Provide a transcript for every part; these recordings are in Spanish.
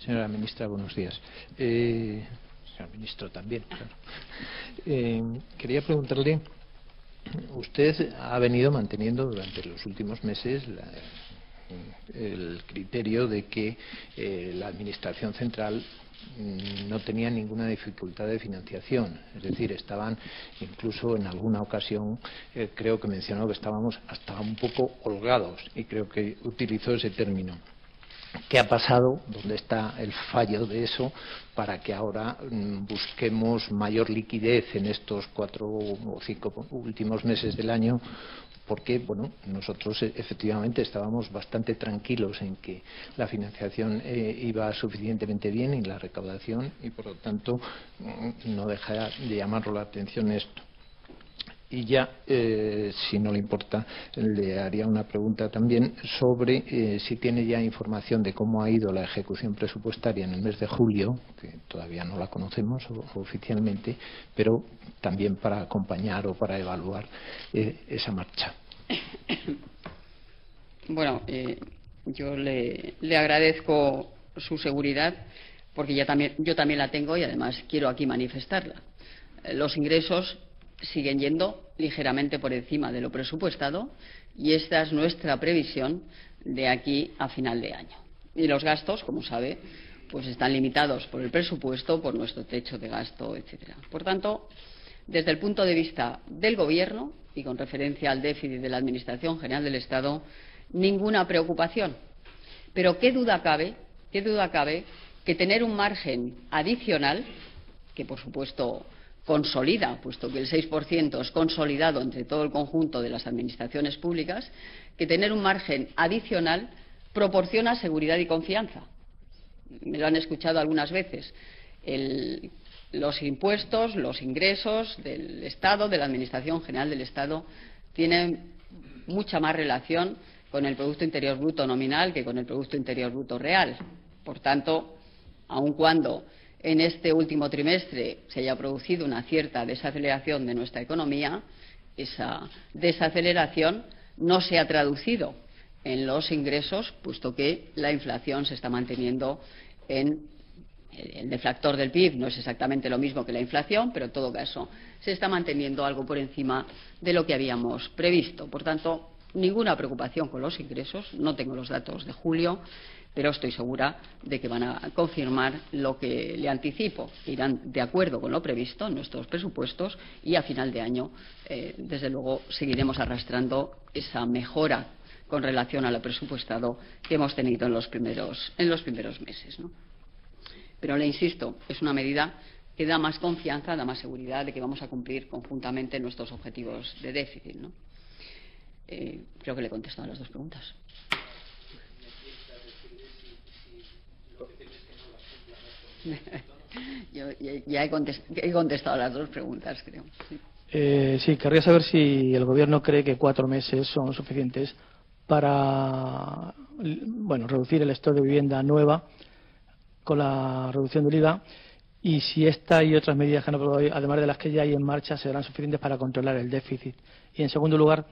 Señora ministra, buenos días. Señor ministro también, claro. Quería preguntarle, usted ha venido manteniendo durante los últimos meses el criterio de que la Administración central no tenía ninguna dificultad de financiación, es decir, estaban incluso en alguna ocasión, creo que mencionó que estábamos hasta un poco holgados, y creo que utilizó ese término. ¿Qué ha pasado? ¿Dónde está el fallo de eso para que ahora busquemos mayor liquidez en estos 4 o 5 últimos meses del año? Porque, bueno, nosotros efectivamente estábamos bastante tranquilos en que la financiación iba suficientemente bien y la recaudación, y por lo tanto no deja de llamarnos la atención esto. Y ya, si no le importa, le haría una pregunta también sobre si tiene ya información de cómo ha ido la ejecución presupuestaria en el mes de julio, que todavía no la conocemos oficialmente, pero también para acompañar o para evaluar esa marcha. Bueno, yo le agradezco su seguridad, porque yo también la tengo y además quiero aquí manifestarla. Los ingresos siguen yendo ligeramente por encima de lo presupuestado y esta es nuestra previsión de aquí a final de año. Y los gastos, como sabe, pues están limitados por el presupuesto, por nuestro techo de gasto, etcétera. Por tanto, desde el punto de vista del Gobierno y con referencia al déficit de la Administración General del Estado, ninguna preocupación. Pero qué duda cabe que tener un margen adicional, que por supuesto consolida, puesto que el 6% es consolidado entre todo el conjunto de las administraciones públicas, que tener un margen adicional proporciona seguridad y confianza. Me lo han escuchado algunas veces. Los impuestos, los ingresos del Estado, de la Administración General del Estado, tienen mucha más relación con el Producto Interior Bruto nominal que con el Producto Interior Bruto real. Por tanto, aun cuando en este último trimestre se haya producido una cierta desaceleración de nuestra economía, esa desaceleración no se ha traducido en los ingresos, puesto que la inflación se está manteniendo en el deflactor del PIB. No es exactamente lo mismo que la inflación, pero en todo caso se está manteniendo algo por encima de lo que habíamos previsto. Por tanto, ninguna preocupación con los ingresos. No tengo los datos de julio, pero estoy segura de que van a confirmar lo que le anticipo. Irán de acuerdo con lo previsto en nuestros presupuestos y a final de año, desde luego, seguiremos arrastrando esa mejora con relación a lo presupuestado que hemos tenido en los primeros meses, ¿no? Pero le insisto, es una medida que da más confianza, da más seguridad de que vamos a cumplir conjuntamente nuestros objetivos de déficit, ¿no? Creo que le he contestado a las dos preguntas. Yo ya he contestado a las dos preguntas, creo. Sí. Sí, querría saber si el Gobierno cree que 4 meses son suficientes para reducir el stock de vivienda nueva con la reducción del IVA, y si esta y otras medidas que han aprobado, además de las que ya hay en marcha, serán suficientes para controlar el déficit. Y en segundo lugar,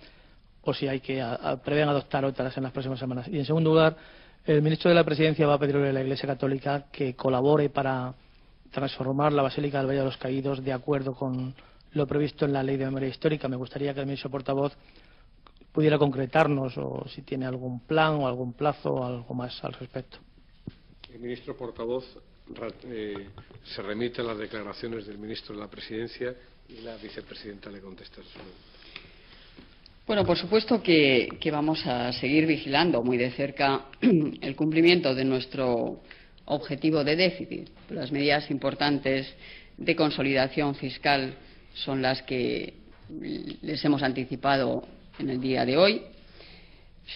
o si hay que prevén adoptar otras en las próximas semanas. Y en segundo lugar, el ministro de la Presidencia va a pedirle a la Iglesia Católica que colabore para transformar la Basílica del Valle de los Caídos de acuerdo con lo previsto en la Ley de Memoria Histórica. Me gustaría que el ministro portavoz pudiera concretarnos o si tiene algún plan o algún plazo o algo más al respecto. El ministro portavoz se remite a las declaraciones del ministro de la Presidencia y la vicepresidenta le contesta. Bueno, por supuesto que vamos a seguir vigilando muy de cerca el cumplimiento de nuestro objetivo de déficit. Las medidas importantes de consolidación fiscal son las que les hemos anticipado en el día de hoy.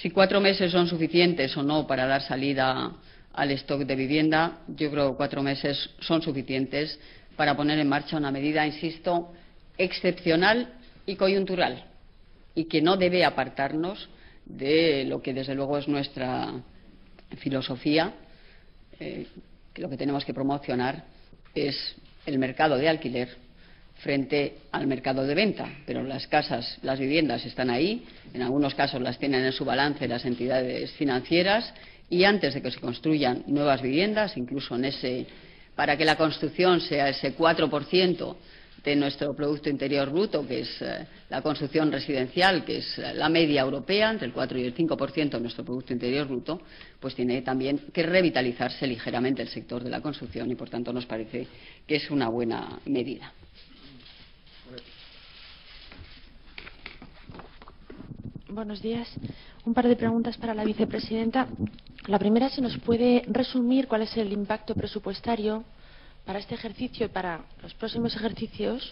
Si 4 meses son suficientes o no para dar salida al stock de vivienda, yo creo que 4 meses son suficientes para poner en marcha una medida, insisto, excepcional y coyuntural, y que no debe apartarnos de lo que desde luego es nuestra filosofía, que lo que tenemos que promocionar es el mercado de alquiler frente al mercado de venta. Pero las casas, las viviendas están ahí, en algunos casos las tienen en su balance las entidades financieras y antes de que se construyan nuevas viviendas, incluso para que la construcción sea ese 4% de nuestro Producto Interior Bruto, que es la construcción residencial, que es la media europea, entre el 4 y el 5% de nuestro Producto Interior Bruto, pues tiene también que revitalizarse ligeramente el sector de la construcción y, por tanto, nos parece que es una buena medida. Buenos días. Un par de preguntas para la vicepresidenta. La primera, si nos puede resumir cuál es el impacto presupuestario para este ejercicio y para los próximos ejercicios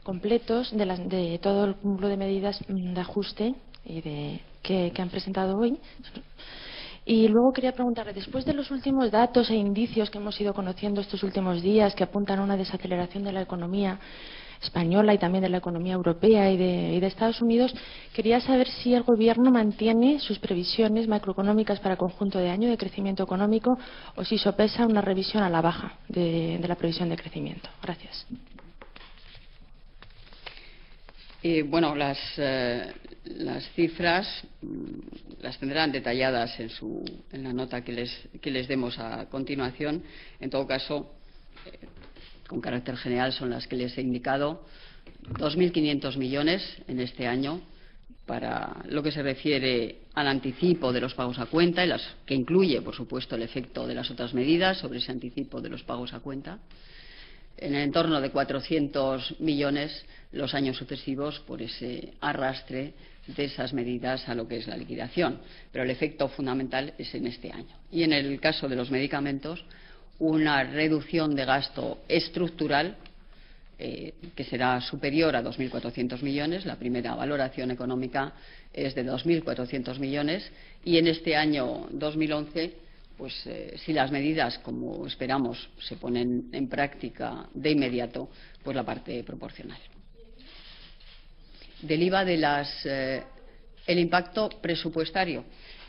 completos de todo el cúmulo de medidas de ajuste y que han presentado hoy. Y luego quería preguntarle, después de los últimos datos e indicios que hemos ido conociendo estos últimos días que apuntan a una desaceleración de la economía española y también de la economía europea y de Estados Unidos, quería saber si el Gobierno mantiene sus previsiones macroeconómicas para el conjunto de año de crecimiento económico o si sopesa una revisión a la baja de la previsión de crecimiento. Gracias. Bueno, las cifras las tendrán detalladas en la nota que les demos a continuación. En todo caso, con carácter general son las que les he indicado. 2.500 millones en este año para lo que se refiere al anticipo de los pagos a cuenta, que incluye, por supuesto, el efecto de las otras medidas sobre ese anticipo de los pagos a cuenta. En el entorno de 400 millones los años sucesivos por ese arrastre de esas medidas a lo que es la liquidación. Pero el efecto fundamental es en este año. Y en el caso de los medicamentos, una reducción de gasto estructural que será superior a 2.400 millones. La primera valoración económica es de 2.400 millones y en este año 2011, pues si las medidas, como esperamos, se ponen en práctica de inmediato, pues la parte proporcional. Del IVA el impacto presupuestario.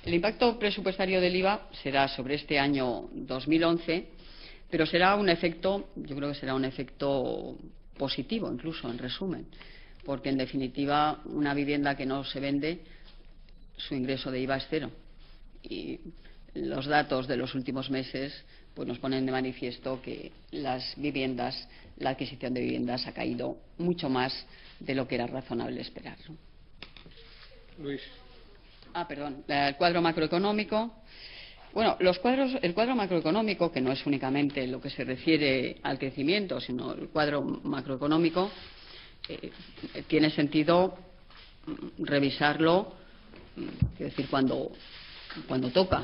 El impacto presupuestario del IVA será sobre este año 2011, pero será un efecto, yo creo que será un efecto positivo, incluso en resumen, porque en definitiva una vivienda que no se vende, su ingreso de IVA es cero. Y los datos de los últimos meses pues nos ponen de manifiesto que la adquisición de viviendas ha caído mucho más de lo que era razonable esperar, ¿no? Luis. Perdón, el cuadro macroeconómico. Bueno, el cuadro macroeconómico, que no es únicamente lo que se refiere al crecimiento, sino el cuadro macroeconómico, tiene sentido revisarlo, quiero decir, cuando toca,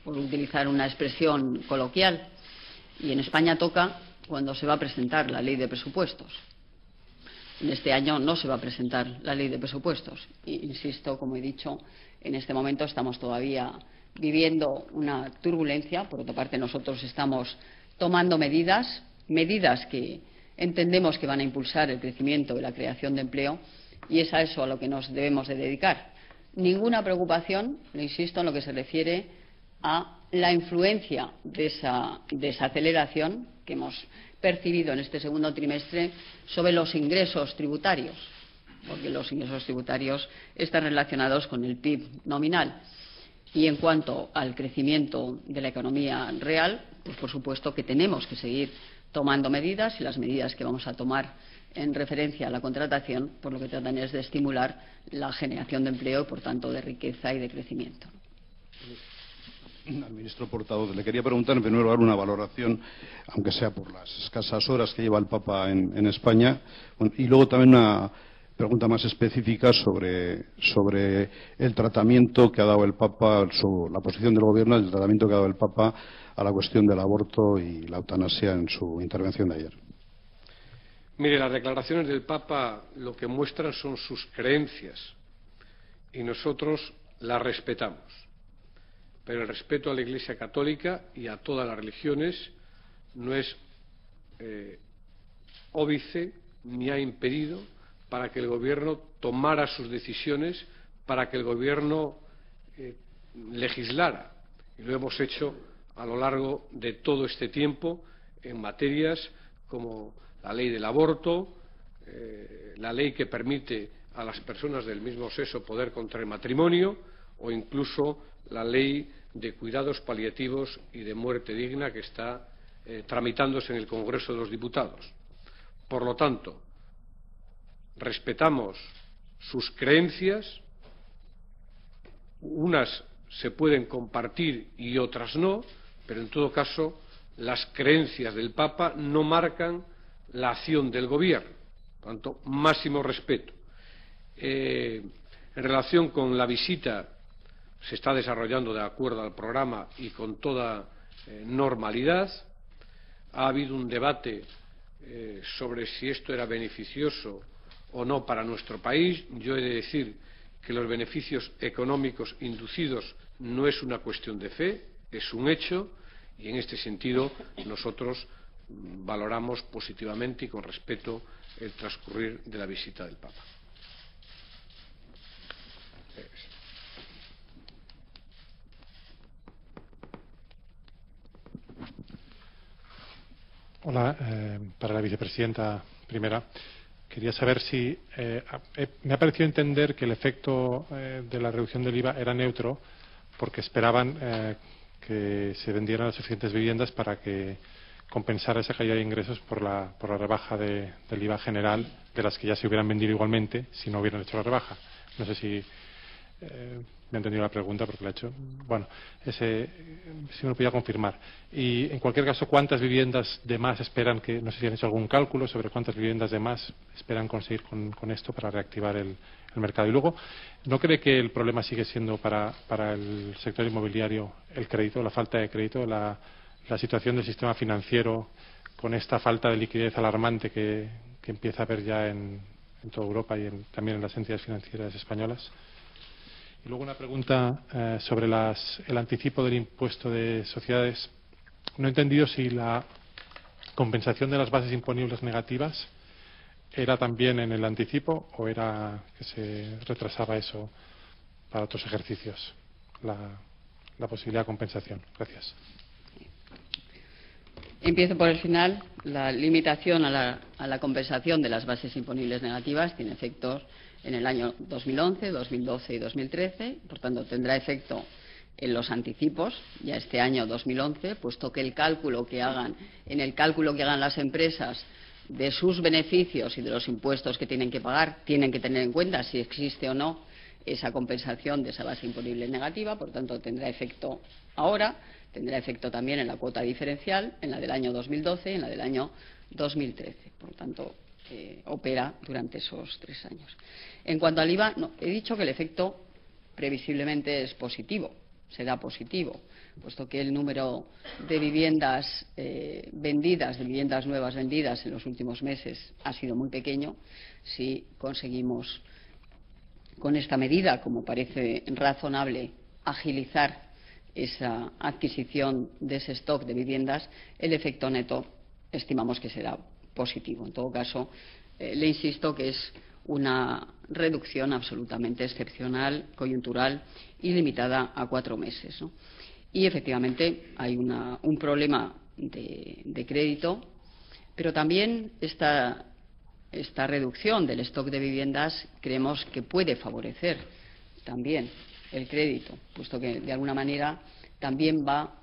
por utilizar una expresión coloquial. Y en España toca cuando se va a presentar la ley de presupuestos. En este año no se va a presentar la ley de presupuestos. E insisto, como he dicho, en este momento estamos todavía viviendo una turbulencia. Por otra parte, nosotros estamos tomando medidas que entendemos que van a impulsar el crecimiento y la creación de empleo, y es a eso a lo que nos debemos de dedicar. Ninguna preocupación, le insisto, en lo que se refiere a la influencia de esa desaceleración que hemos percibido en este segundo trimestre sobre los ingresos tributarios, porque los ingresos tributarios están relacionados con el PIB nominal. Y en cuanto al crecimiento de la economía real, pues por supuesto que tenemos que seguir tomando medidas, y las medidas que vamos a tomar en referencia a la contratación, por lo que tratan es de estimular la generación de empleo y, por tanto, de riqueza y de crecimiento. Al ministro portavoz le quería preguntar, en primer lugar, una valoración, aunque sea por las escasas horas que lleva el Papa en España, y luego también una pregunta más específica sobre el tratamiento que ha dado el Papa, la posición del Gobierno, el tratamiento que ha dado el Papa a la cuestión del aborto y la eutanasia en su intervención de ayer. Mire, las declaraciones del Papa lo que muestran son sus creencias y nosotros las respetamos. Pero el respeto a la Iglesia Católica y a todas las religiones no es óbice ni ha impedido para que el Gobierno tomara sus decisiones, para que el Gobierno legislara. Y lo hemos hecho a lo largo de todo este tiempo en materias como la ley del aborto, la ley que permite a las personas del mismo sexo poder contraer matrimonio, o incluso la ley de cuidados paliativos y de muerte digna que está tramitándose en el Congreso de los Diputados. Por lo tanto, respetamos sus creencias, unas se pueden compartir y otras no, pero en todo caso las creencias del Papa no marcan la acción del Gobierno. Por tanto, máximo respeto. En relación con la visita, se está desarrollando de acuerdo al programa y con toda normalidad. Ha habido un debate sobre si esto era beneficioso o no para nuestro país. Yo he de decir que los beneficios económicos inducidos no es una cuestión de fe, es un hecho, y en este sentido nosotros valoramos positivamente y con respeto el transcurrir de la visita del Papa. Hola, para la vicepresidenta primera. Quería saber si me ha parecido entender que el efecto de la reducción del IVA era neutro porque esperaban que se vendieran las suficientes viviendas para que compensara esa caída de ingresos por la rebaja del IVA general de las que ya se hubieran vendido igualmente si no hubieran hecho la rebaja. No sé si me ha entendido la pregunta porque la he hecho. Bueno, si me lo podía confirmar. Y en cualquier caso, ¿cuántas viviendas de más esperan que, no sé si han hecho algún cálculo sobre cuántas viviendas de más esperan conseguir con esto para reactivar el mercado? Y luego, ¿no cree que el problema sigue siendo para el sector inmobiliario el crédito, la falta de crédito, la situación del sistema financiero con esta falta de liquidez alarmante que empieza a haber ya en toda Europa y también en las entidades financieras españolas? Y luego una pregunta sobre el anticipo del impuesto de sociedades. No he entendido si la compensación de las bases imponibles negativas era también en el anticipo o era que se retrasaba eso para otros ejercicios, la posibilidad de compensación. Gracias. Empiezo por el final. La limitación a la compensación de las bases imponibles negativas tiene efectos en el año 2011, 2012 y 2013. Por tanto, tendrá efecto en los anticipos ya este año 2011, puesto que en el cálculo que hagan las empresas de sus beneficios y de los impuestos que tienen que pagar, tienen que tener en cuenta si existe o no esa compensación de esa base imponible negativa. Por tanto, tendrá efecto ahora. Tendrá efecto también en la cuota diferencial, en la del año 2012 y en la del año 2013. Por lo tanto, opera durante esos 3 años. En cuanto al IVA, no, he dicho que el efecto previsiblemente es positivo, será positivo, puesto que el número de viviendas vendidas, de viviendas nuevas vendidas en los últimos meses ha sido muy pequeño. Si conseguimos con esta medida, como parece razonable, agilizar esa adquisición de ese stock de viviendas, el efecto neto estimamos que será positivo. En todo caso, le insisto que es una reducción absolutamente excepcional, coyuntural y limitada a 4 meses, ¿no? Y efectivamente hay un problema de crédito, pero también esta reducción del stock de viviendas creemos que puede favorecer también el crédito, puesto que de alguna manera también va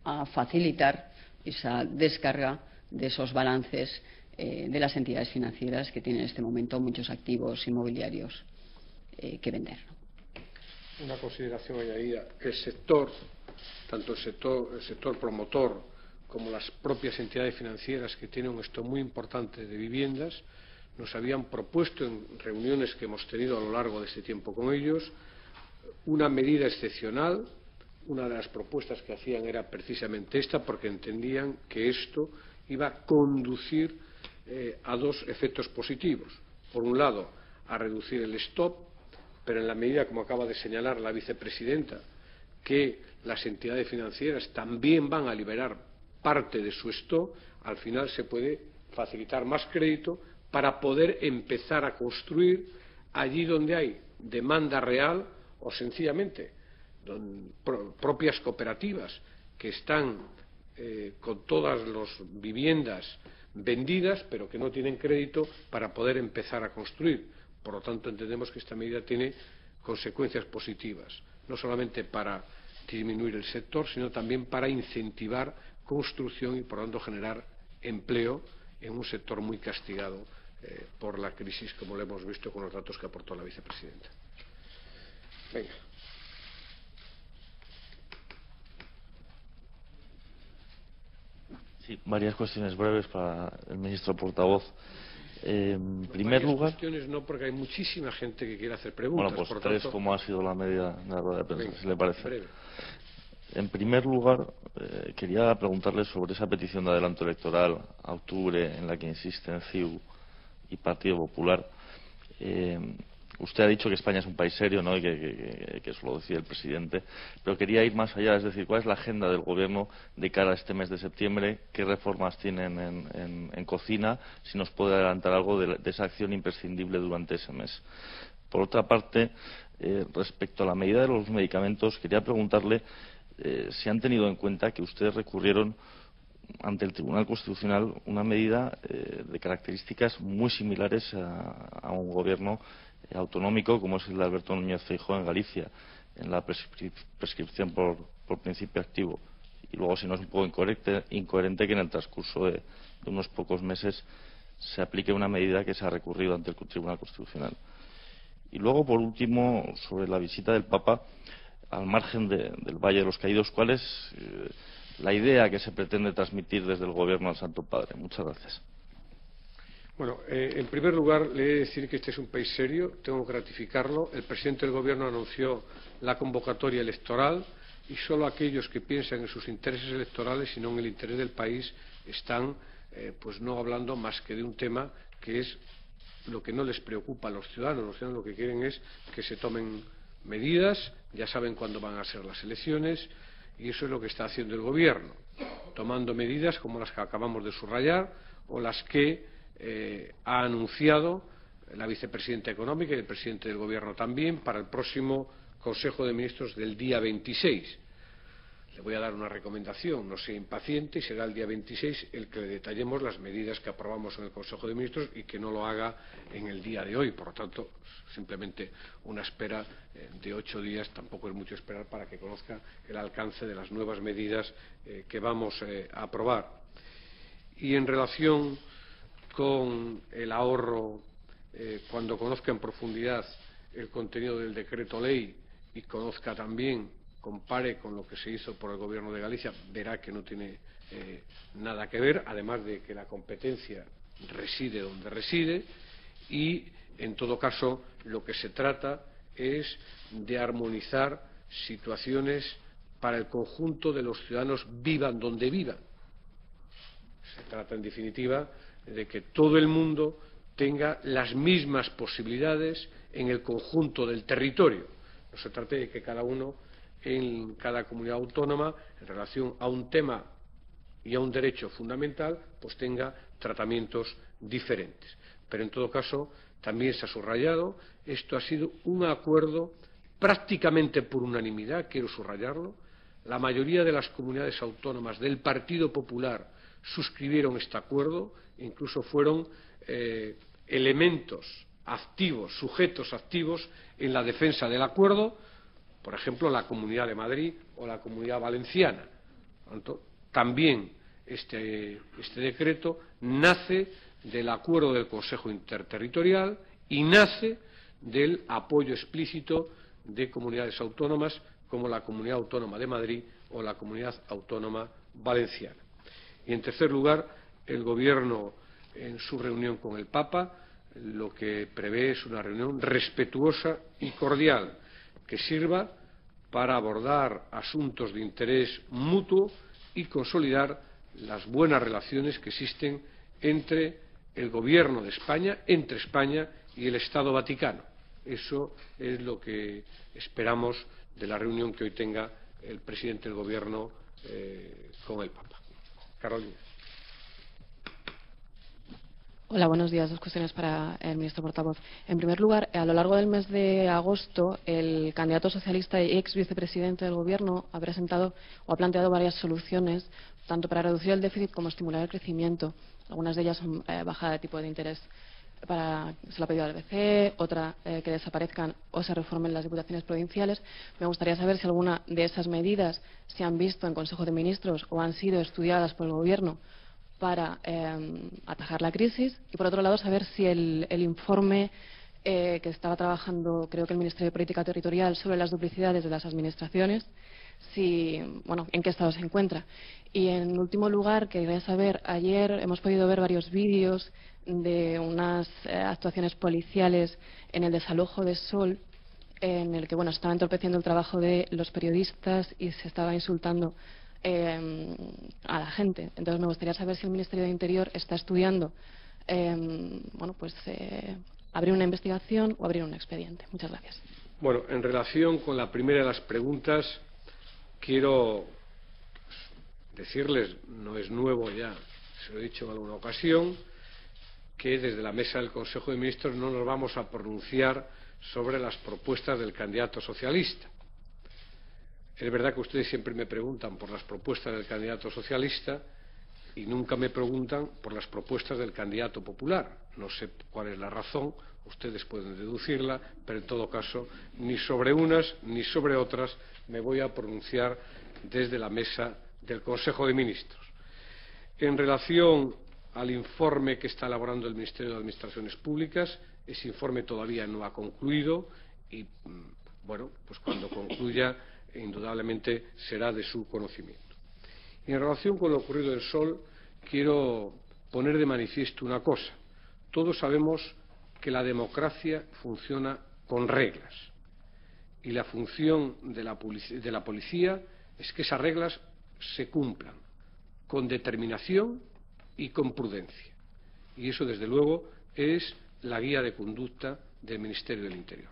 a facilitar esa descarga de esos balances de las entidades financieras que tienen en este momento muchos activos inmobiliarios que vender. Una consideración añadida. El sector, tanto el sector promotor como las propias entidades financieras que tienen un stock muy importante de viviendas, nos habían propuesto en reuniones que hemos tenido a lo largo de este tiempo con ellos una medida excepcional. Una de las propuestas que hacían era precisamente esta, porque entendían que esto iba a conducir a 2 efectos positivos. Por un lado, a reducir el stock, pero en la medida, como acaba de señalar la vicepresidenta, que las entidades financieras también van a liberar parte de su stock, al final se puede facilitar más crédito para poder empezar a construir allí donde hay demanda real o sencillamente propias cooperativas que están con todas las viviendas vendidas pero que no tienen crédito para poder empezar a construir. Por lo tanto, entendemos que esta medida tiene consecuencias positivas, no solamente para disminuir el sector, sino también para incentivar construcción y, por lo tanto, generar empleo en un sector muy castigado por la crisis, como lo hemos visto con los datos que aportó la vicepresidenta. Venga. Sí, varias cuestiones breves para el ministro portavoz. En primer lugar, cuestiones no, porque hay muchísima gente que quiere hacer preguntas. Bueno, pues por tres, tanto, como ha sido la medida de la rueda de prensa, venga, si le parece. breve. En primer lugar, quería preguntarle sobre esa petición de adelanto electoral a octubre en la que insisten CiU y Partido Popular. Usted ha dicho que España es un país serio, ¿no?, y que eso lo decía el presidente, pero quería ir más allá, es decir, ¿cuál es la agenda del Gobierno de cara a este mes de septiembre? ¿Qué reformas tienen en cocina? Si nos puede adelantar algo de esa acción imprescindible durante ese mes. Por otra parte, respecto a la medida de los medicamentos, quería preguntarle si han tenido en cuenta que ustedes recurrieron ante el Tribunal Constitucional una medida de características muy similares a un gobierno autonómico como es el de Alberto Núñez Feijóo en Galicia, en la prescripción por principio activo. Y luego, si no, es un poco incoherente que en el transcurso de unos pocos meses se aplique una medida que se ha recurrido ante el Tribunal Constitucional. Y luego, por último, sobre la visita del Papa al margen del Valle de los Caídos, ¿cuál es la idea que se pretende transmitir desde el Gobierno al Santo Padre? Muchas gracias. Bueno, en primer lugar, le he de decir que este es un país serio, tengo que ratificarlo. El presidente del Gobierno anunció la convocatoria electoral y solo aquellos que piensan en sus intereses electorales y no en el interés del país están pues no hablando más que de un tema que es lo que no les preocupa a los ciudadanos. Los ciudadanos lo que quieren es que se tomen medidas, ya saben cuándo van a ser las elecciones y eso es lo que está haciendo el Gobierno, tomando medidas como las que acabamos de subrayar o las que ha anunciado la vicepresidenta económica y el presidente del Gobierno también para el próximo Consejo de Ministros del día 26. Le voy a dar una recomendación, no sea impaciente y será el día 26 el que le detallemos las medidas que aprobamos en el Consejo de Ministros y que no lo haga en el día de hoy. Por lo tanto, simplemente una espera de 8 días, tampoco es mucho esperar para que conozca el alcance de las nuevas medidas que vamos a aprobar. Y en relación con el ahorro, cuando conozca en profundidad el contenido del decreto ley y conozca también, compare con lo que se hizo por el Gobierno de Galicia, verá que no tiene nada que ver, además de que la competencia reside donde reside y, en todo caso, lo que se trata es de armonizar situaciones para el conjunto de los ciudadanos, vivan donde vivan. Se trata, en definitiva, de que todo el mundo tenga las mismas posibilidades en el conjunto del territorio. No se trata de que cada uno en cada comunidad autónoma, en relación a un tema y a un derecho fundamental, pues tenga tratamientos diferentes. Pero, en todo caso, también se ha subrayado, esto ha sido un acuerdo prácticamente por unanimidad, quiero subrayarlo. La mayoría de las comunidades autónomas del Partido Popular suscribieron este acuerdo, incluso fueron elementos activos, sujetos activos en la defensa del acuerdo, por ejemplo, la Comunidad de Madrid o la Comunidad Valenciana. Por tanto, también este decreto nace del acuerdo del Consejo Interterritorial y nace del apoyo explícito de comunidades autónomas como la Comunidad Autónoma de Madrid o la Comunidad Autónoma Valenciana. Y, en tercer lugar, el Gobierno, en su reunión con el Papa, lo que prevé es una reunión respetuosa y cordial que sirva para abordar asuntos de interés mutuo y consolidar las buenas relaciones que existen entre el Gobierno de España, entre España y el Estado Vaticano. Eso es lo que esperamos de la reunión que hoy tenga el presidente del Gobierno con el Papa. Carolina. Hola, buenos días. Dos cuestiones para el ministro portavoz. En primer lugar, a lo largo del mes de agosto, el candidato socialista y ex vicepresidente del Gobierno ha presentado o ha planteado varias soluciones, tanto para reducir el déficit como estimular el crecimiento. Algunas de ellas son bajada de tipo de interés se lo ha pedido al BCE, otra que desaparezcan o se reformen las diputaciones provinciales. Me gustaría saber si alguna de esas medidas se han visto en Consejo de Ministros o han sido estudiadas por el Gobierno para atajar la crisis. Y, por otro lado, saber si el informe que estaba trabajando, creo que el Ministerio de Política Territorial, sobre las duplicidades de las administraciones, en qué estado se encuentra. Y, en último lugar, quería saber, ayer hemos podido ver varios vídeos de unas actuaciones policiales en el desalojo de Sol, en el que se estaba entorpeciendo el trabajo de los periodistas y se estaba insultando a la gente. Entonces, me gustaría saber si el Ministerio de Interior está estudiando abrir una investigación o abrir un expediente. Muchas gracias. Bueno, en relación con la primera de las preguntas, quiero decirles, no es nuevo ya, se lo he dicho en alguna ocasión, que desde la mesa del Consejo de Ministros no nos vamos a pronunciar sobre las propuestas del candidato socialista. Es verdad que ustedes siempre me preguntan por las propuestas del candidato socialista y nunca me preguntan por las propuestas del candidato popular. No sé cuál es la razón, ustedes pueden deducirla, pero en todo caso, ni sobre unas ni sobre otras me voy a pronunciar desde la mesa del Consejo de Ministros. En relación al informe que está elaborando el Ministerio de Administraciones Públicas, ese informe todavía no ha concluido y, pues cuando concluya, indudablemente será de su conocimiento. Y en relación con lo ocurrido en Sol, quiero poner de manifiesto una cosa. Todos sabemos que la democracia funciona con reglas y la función de la policía es que esas reglas se cumplan con determinación y con prudencia. Y eso, desde luego, es la guía de conducta del Ministerio del Interior.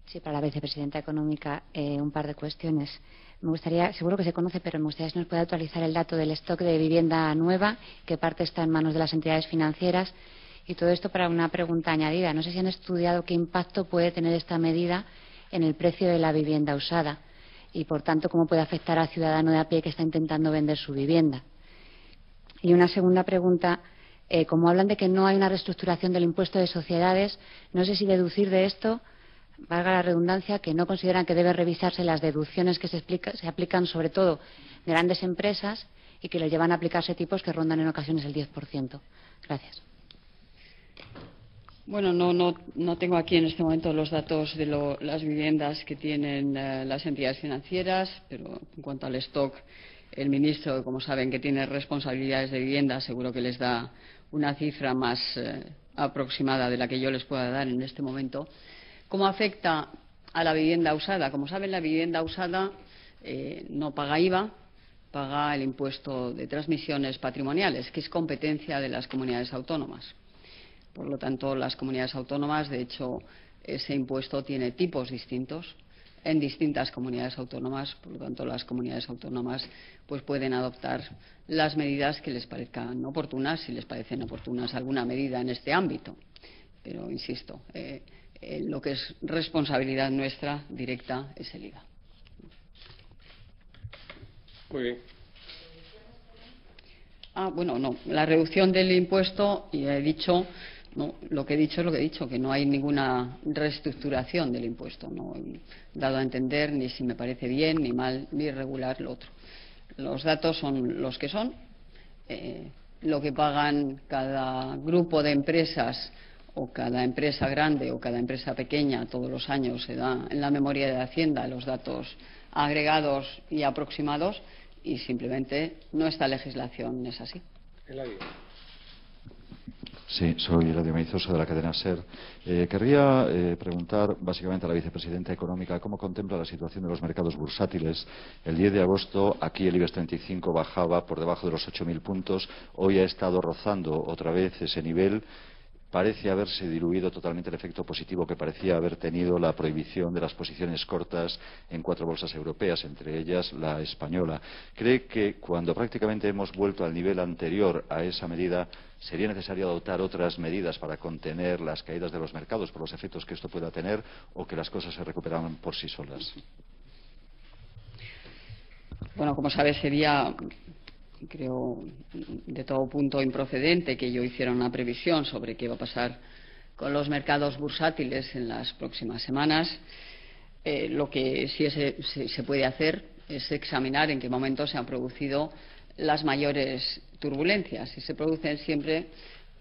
Sí, para la vicepresidenta económica, un par de cuestiones. Me gustaría, seguro que se conoce, pero me gustaría si nos puede actualizar el dato del stock de vivienda nueva, que parte está en manos de las entidades financieras. Y todo esto para una pregunta añadida. No sé si han estudiado qué impacto puede tener esta medida en el precio de la vivienda usada y, por tanto, cómo puede afectar al ciudadano de a pie que está intentando vender su vivienda. Y una segunda pregunta, como hablan de que no hay una reestructuración del impuesto de sociedades, no sé si deducir de esto, valga la redundancia, que no consideran que deben revisarse las deducciones que se aplican sobre todo grandes empresas y que les llevan a aplicarse tipos que rondan en ocasiones el 10%. Gracias. Bueno, no tengo aquí en este momento los datos de las viviendas que tienen las entidades financieras, pero en cuanto al stock, el ministro, como saben, que tiene responsabilidades de vivienda, seguro que les da una cifra más aproximada de la que yo les pueda dar en este momento. ¿Cómo afecta a la vivienda usada? Como saben, la vivienda usada no paga IVA, paga el impuesto de transmisiones patrimoniales, que es competencia de las comunidades autónomas. Por lo tanto, las comunidades autónomas, de hecho, ese impuesto tiene tipos distintos en distintas comunidades autónomas. Por lo tanto, las comunidades autónomas pues pueden adoptar las medidas que les parezcan oportunas, si les parecen oportunas alguna medida en este ámbito. Pero, insisto, lo que es responsabilidad nuestra directa es el IVA. Muy bien. Bueno, no. La reducción del impuesto, y he dicho... No, lo que he dicho es lo que he dicho, que no hay ninguna reestructuración del impuesto. No he dado a entender ni si me parece bien, ni mal, ni irregular lo otro. Los datos son los que son. Lo que pagan cada grupo de empresas o cada empresa grande o cada empresa pequeña todos los años se da en la memoria de Hacienda los datos agregados y aproximados y simplemente nuestra legislación es así. Sí, soy Eladio Meizoso de la cadena SER. Querría preguntar básicamente a la vicepresidenta económica cómo contempla la situación de los mercados bursátiles. El 10 de agosto aquí el IBEX 35 bajaba por debajo de los 8.000 puntos. Hoy ha estado rozando otra vez ese nivel. Parece haberse diluido totalmente el efecto positivo que parecía haber tenido la prohibición de las posiciones cortas en 4 bolsas europeas, entre ellas la española. ¿Cree que cuando prácticamente hemos vuelto al nivel anterior a esa medida sería necesario adoptar otras medidas para contener las caídas de los mercados por los efectos que esto pueda tener o que las cosas se recuperan por sí solas? Bueno, como sabes, sería, creo, de todo punto improcedente que yo hiciera una previsión sobre qué va a pasar con los mercados bursátiles en las próximas semanas. Lo que sí se puede hacer es examinar en qué momento se han producido las mayores turbulencias, y se producen siempre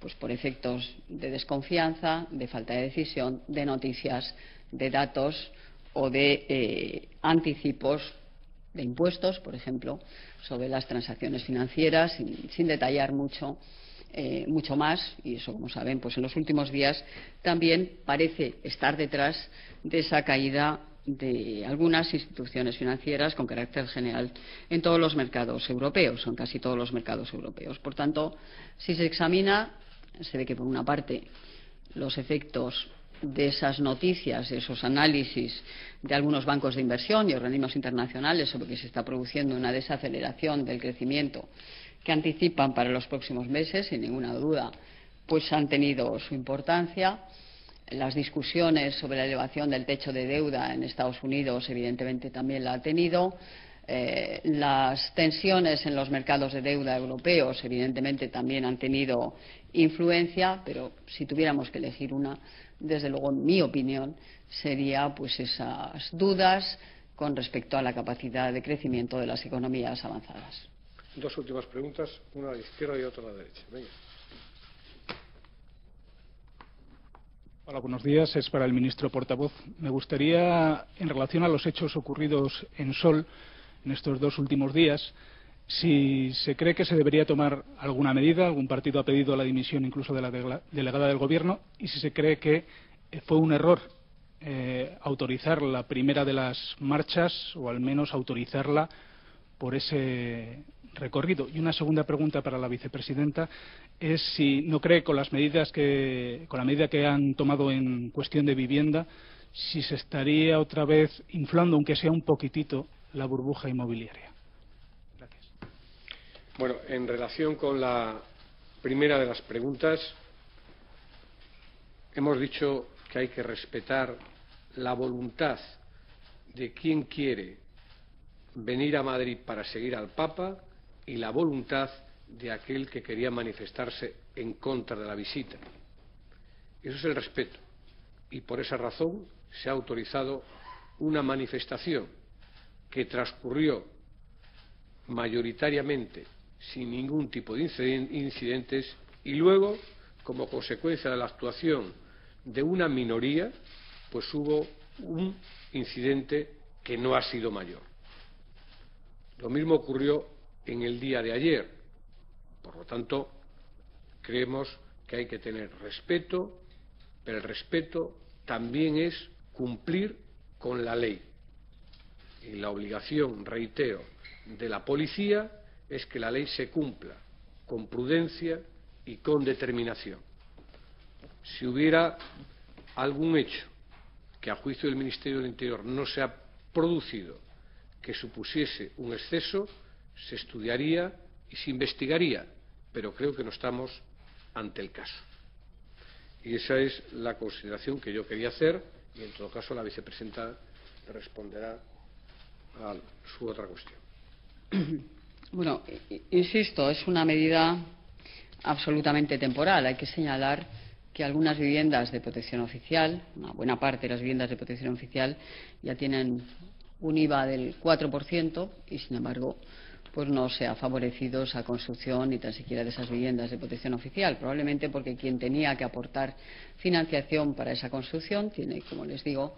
pues por efectos de desconfianza, de falta de decisión, de noticias, de datos o de anticipos de impuestos, por ejemplo, sobre las transacciones financieras, sin detallar mucho más, y eso, como saben, pues en los últimos días también parece estar detrás de esa caída de algunas instituciones financieras con carácter general en todos los mercados europeos, en casi todos los mercados europeos. Por tanto, si se examina, se ve que, por una parte, los efectos de esas noticias, de esos análisis de algunos bancos de inversión y organismos internacionales sobre que se está produciendo una desaceleración del crecimiento que anticipan para los próximos meses, sin ninguna duda, pues han tenido su importancia. Las discusiones sobre la elevación del techo de deuda en Estados Unidos, evidentemente, también la ha tenido. Las tensiones en los mercados de deuda europeos, evidentemente, también han tenido influencia, pero si tuviéramos que elegir una, desde luego, en mi opinión, sería pues esas dudas con respecto a la capacidad de crecimiento de las economías avanzadas. Dos últimas preguntas, una a la izquierda y otra a la derecha. Venga. Hola, buenos días. Es para el ministro portavoz. Me gustaría, en relación a los hechos ocurridos en Sol en estos 2 últimos días, si se cree que se debería tomar alguna medida. Algún partido ha pedido la dimisión incluso de la delegada del Gobierno, y si se cree que fue un error autorizar la primera de las marchas, o al menos autorizarla por ese recorrido. Y una segunda pregunta para la vicepresidenta es si no cree, con la medida que han tomado en cuestión de vivienda, si se estaría otra vez inflando, aunque sea un poquitito, la burbuja inmobiliaria. Gracias. Bueno, en relación con la primera de las preguntas, hemos dicho que hay que respetar la voluntad de quien quiere venir a Madrid para seguir al Papa y la voluntad de aquel que quería manifestarse en contra de la visita. Eso es el respeto, y por esa razón se ha autorizado una manifestación que transcurrió mayoritariamente sin ningún tipo de incidentes, y luego, como consecuencia de la actuación de una minoría, pues hubo un incidente que no ha sido mayor. Lo mismo ocurrió en el día de ayer. Por lo tanto, creemos que hay que tener respeto, pero el respeto también es cumplir con la ley. Y la obligación, reitero, de la policía es que la ley se cumpla con prudencia y con determinación. Si hubiera algún hecho que, a juicio del Ministerio del Interior, no se ha producido, que supusiese un exceso, se estudiaría y se investigaría, pero creo que no estamos ante el caso. Y esa es la consideración que yo quería hacer, y en todo caso la vicepresidenta responderá a su otra cuestión. Bueno, insisto, es una medida absolutamente temporal. Hay que señalar que algunas viviendas de protección oficial, una buena parte de las viviendas de protección oficial, ya tienen un IVA del 4%, y sin embargo pues no se ha favorecido esa construcción ni tan siquiera de esas viviendas de protección oficial, probablemente porque quien tenía que aportar financiación para esa construcción tiene, como les digo,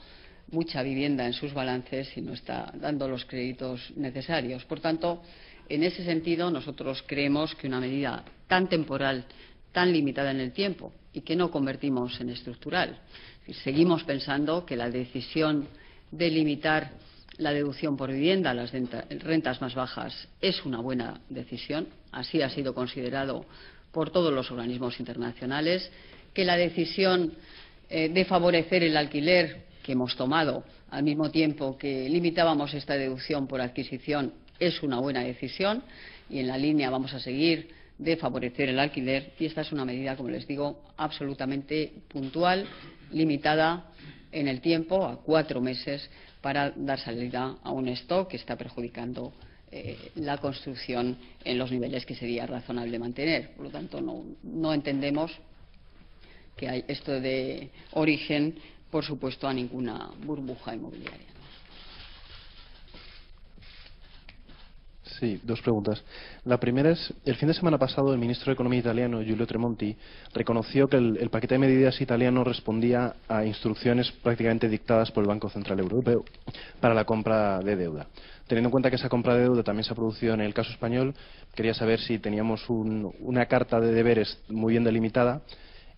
mucha vivienda en sus balances y no está dando los créditos necesarios. Por tanto, en ese sentido, nosotros creemos que una medida tan temporal, tan limitada en el tiempo y que no convertimos en estructural, seguimos pensando que la decisión de limitar la deducción por vivienda a las rentas más bajas es una buena decisión. Así ha sido considerado por todos los organismos internacionales, que la decisión de favorecer el alquiler que hemos tomado al mismo tiempo que limitábamos esta deducción por adquisición es una buena decisión, y en la línea vamos a seguir de favorecer el alquiler, y esta es una medida, como les digo, absolutamente puntual, limitada en el tiempo a 4 meses, para dar salida a un stock que está perjudicando la construcción en los niveles que sería razonable mantener. Por lo tanto, no entendemos que hay esto de origen, por supuesto, a ninguna burbuja inmobiliaria. Sí, dos preguntas. La primera es, el fin de semana pasado el ministro de Economía italiano, Giulio Tremonti, reconoció que el paquete de medidas italiano respondía a instrucciones prácticamente dictadas por el Banco Central Europeo para la compra de deuda. Teniendo en cuenta que esa compra de deuda también se ha producido en el caso español, quería saber si teníamos una carta de deberes muy bien delimitada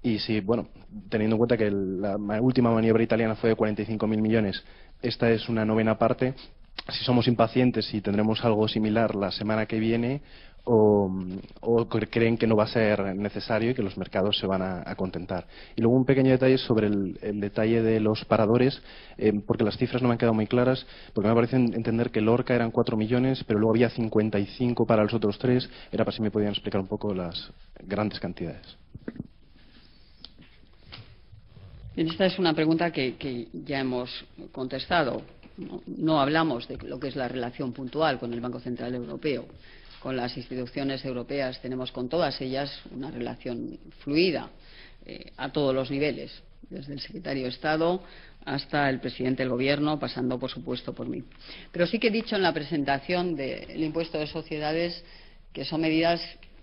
y si, bueno, teniendo en cuenta que la última maniobra italiana fue de 45.000 millones, esta es una novena parte, si somos impacientes y tendremos algo similar la semana que viene o creen que no va a ser necesario y que los mercados se van a contentar. Y luego un pequeño detalle sobre el detalle de los paradores, porque las cifras no me han quedado muy claras, porque me parece entender que Lorca eran 4 millones, pero luego había 55 para los otros 3. Era para si me podían explicar un poco las grandes cantidades. Esta es una pregunta que ya hemos contestado. No hablamos de lo que es la relación puntual con el Banco Central Europeo. Con las instituciones europeas tenemos con todas ellas una relación fluida a todos los niveles, desde el secretario de Estado hasta el presidente del Gobierno, pasando, por supuesto, por mí. Pero sí que he dicho en la presentación del impuesto de sociedades que son medidas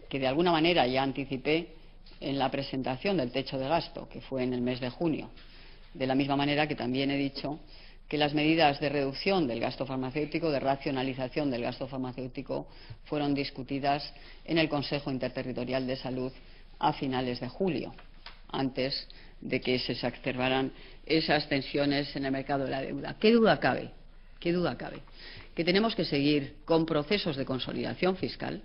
que de alguna manera ya anticipé en la presentación del techo de gasto, que fue en el mes de junio. De la misma manera que también he dicho que las medidas de reducción del gasto farmacéutico, de racionalización del gasto farmacéutico, fueron discutidas en el Consejo Interterritorial de Salud a finales de julio, antes de que se exacerbaran esas tensiones en el mercado de la deuda. ¿Qué duda cabe? ¿Qué duda cabe? Que tenemos que seguir con procesos de consolidación fiscal,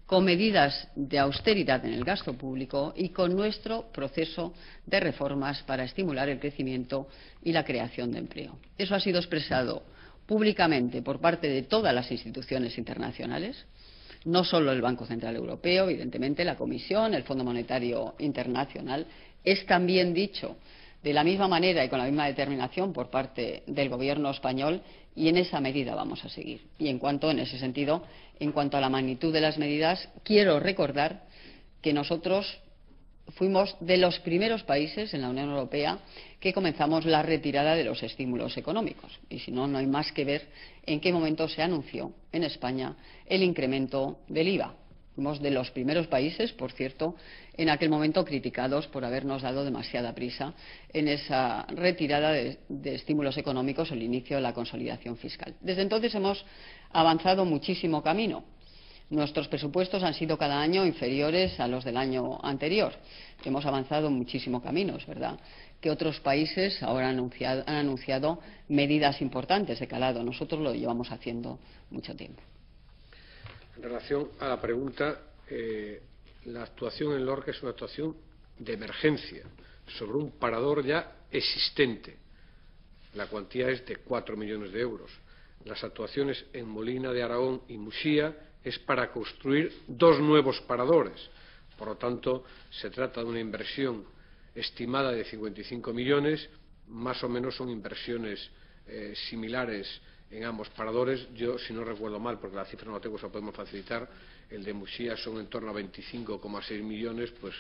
con medidas de austeridad en el gasto público y con nuestro proceso de reformas para estimular el crecimiento y la creación de empleo. Eso ha sido expresado públicamente por parte de todas las instituciones internacionales, no solo el Banco Central Europeo, evidentemente la Comisión, el Fondo Monetario Internacional. Es también dicho de la misma manera y con la misma determinación por parte del Gobierno español, y en esa medida vamos a seguir. Y en ese sentido, en cuanto a la magnitud de las medidas, quiero recordar que nosotros fuimos de los primeros países en la Unión Europea que comenzamos la retirada de los estímulos económicos. Y si no, no hay más que ver en qué momento se anunció en España el incremento del IVA. Fuimos de los primeros países, por cierto, en aquel momento criticados por habernos dado demasiada prisa en esa retirada de estímulos económicos o el inicio de la consolidación fiscal. Desde entonces hemos avanzado muchísimo camino. Nuestros presupuestos han sido cada año inferiores a los del año anterior. Hemos avanzado muchísimo camino, es verdad que otros países ahora han anunciado medidas importantes de calado. Nosotros lo llevamos haciendo mucho tiempo. En relación a la pregunta, la actuación en Lorca es una actuación de emergencia sobre un parador ya existente. La cuantía es de 4 millones de euros. Las actuaciones en Molina de Aragón y Muxía es para construir 2 nuevos paradores. Por lo tanto, se trata de una inversión estimada de 55 millones, más o menos son inversiones similares en ambos paradores. Yo, si no recuerdo mal, porque la cifra no la tengo, se la podemos facilitar, el de Muxía son en torno a 25,6 millones, pues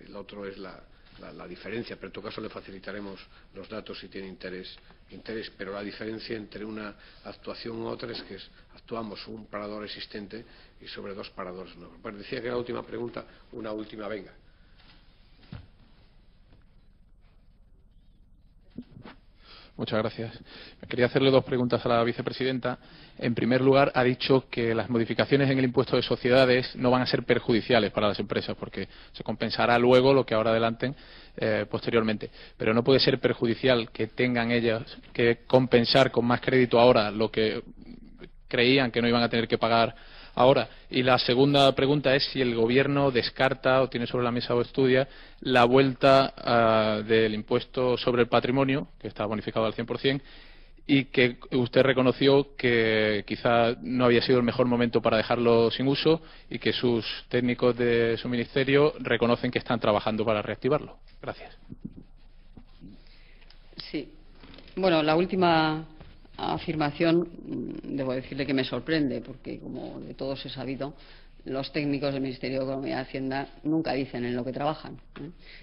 el otro es la diferencia, pero en todo caso le facilitaremos los datos si tiene interés, pero la diferencia entre una actuación u otra es que actuamos sobre un parador existente y sobre 2 paradores nuevos. Pues decía que era la última pregunta, una última, venga. Muchas gracias. Quería hacerle 2 preguntas a la vicepresidenta. En primer lugar, ha dicho que las modificaciones en el impuesto de sociedades no van a ser perjudiciales para las empresas porque se compensará luego lo que ahora adelanten posteriormente. Pero no puede ser perjudicial que tengan ellas que compensar con más crédito ahora lo que creían que no iban a tener que pagar ahora. Y la segunda pregunta es si el Gobierno descarta o tiene sobre la mesa o estudia la vuelta del impuesto sobre el patrimonio, que está bonificado al 100%, y que usted reconoció que quizá no había sido el mejor momento para dejarlo sin uso y que sus técnicos de su ministerio reconocen que están trabajando para reactivarlo. Gracias. Sí. Bueno, la última afirmación, debo decirle que me sorprende, porque como de todos he sabido, los técnicos del Ministerio de Economía y Hacienda nunca dicen en lo que trabajan.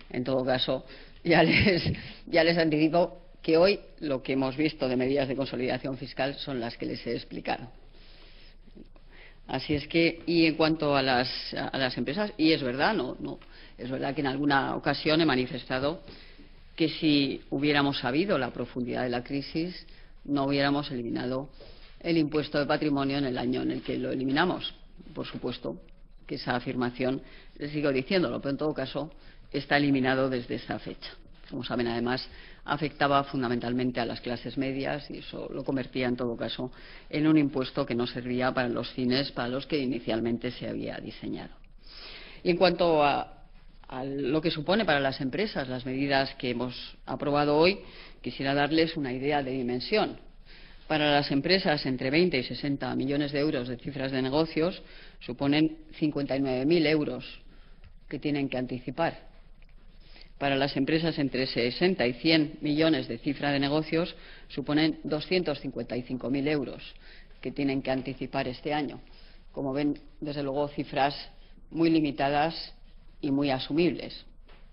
En todo caso, ya les anticipo que hoy lo que hemos visto de medidas de consolidación fiscal son las que les he explicado. Así es que, y en cuanto a las empresas, y es verdad, es verdad que en alguna ocasión he manifestado que si hubiéramos sabido la profundidad de la crisis, no hubiéramos eliminado el impuesto de patrimonio en el año en el que lo eliminamos. Por supuesto que esa afirmación, les sigo diciéndolo, pero en todo caso está eliminado desde esa fecha. Como saben, además, afectaba fundamentalmente a las clases medias y eso lo convertía, en todo caso, en un impuesto que no servía para los fines para los que inicialmente se había diseñado. Y en cuanto a lo que supone para las empresas las medidas que hemos aprobado hoy, quisiera darles una idea de dimensión. Para las empresas entre 20 y 60 millones de euros de cifras de negocios suponen 59.000 euros que tienen que anticipar. Para las empresas entre 60 y 100 millones de cifra de negocios suponen 255.000 euros que tienen que anticipar este año. Como ven, desde luego, cifras muy limitadas y muy asumibles.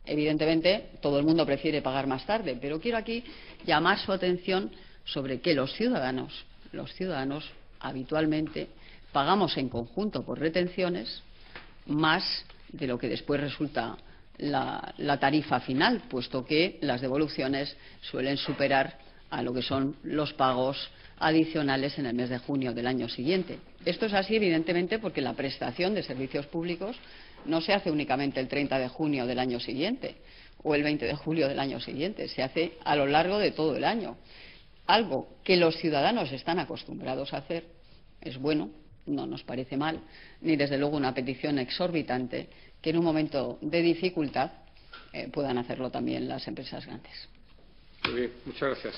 Evidentemente, todo el mundo prefiere pagar más tarde, pero quiero aquí llamar su atención sobre que los ciudadanos habitualmente pagamos en conjunto por retenciones más de lo que después resulta la tarifa final, puesto que las devoluciones suelen superar a lo que son los pagos adicionales en el mes de junio del año siguiente. Esto es así, evidentemente, porque la prestación de servicios públicos no se hace únicamente el 30 de junio del año siguiente o el 20 de julio del año siguiente, se hace a lo largo de todo el año. Algo que los ciudadanos están acostumbrados a hacer es bueno, no nos parece mal, ni desde luego una petición exorbitante que en un momento de dificultad puedan hacerlo también las empresas grandes. Muy bien, muchas gracias.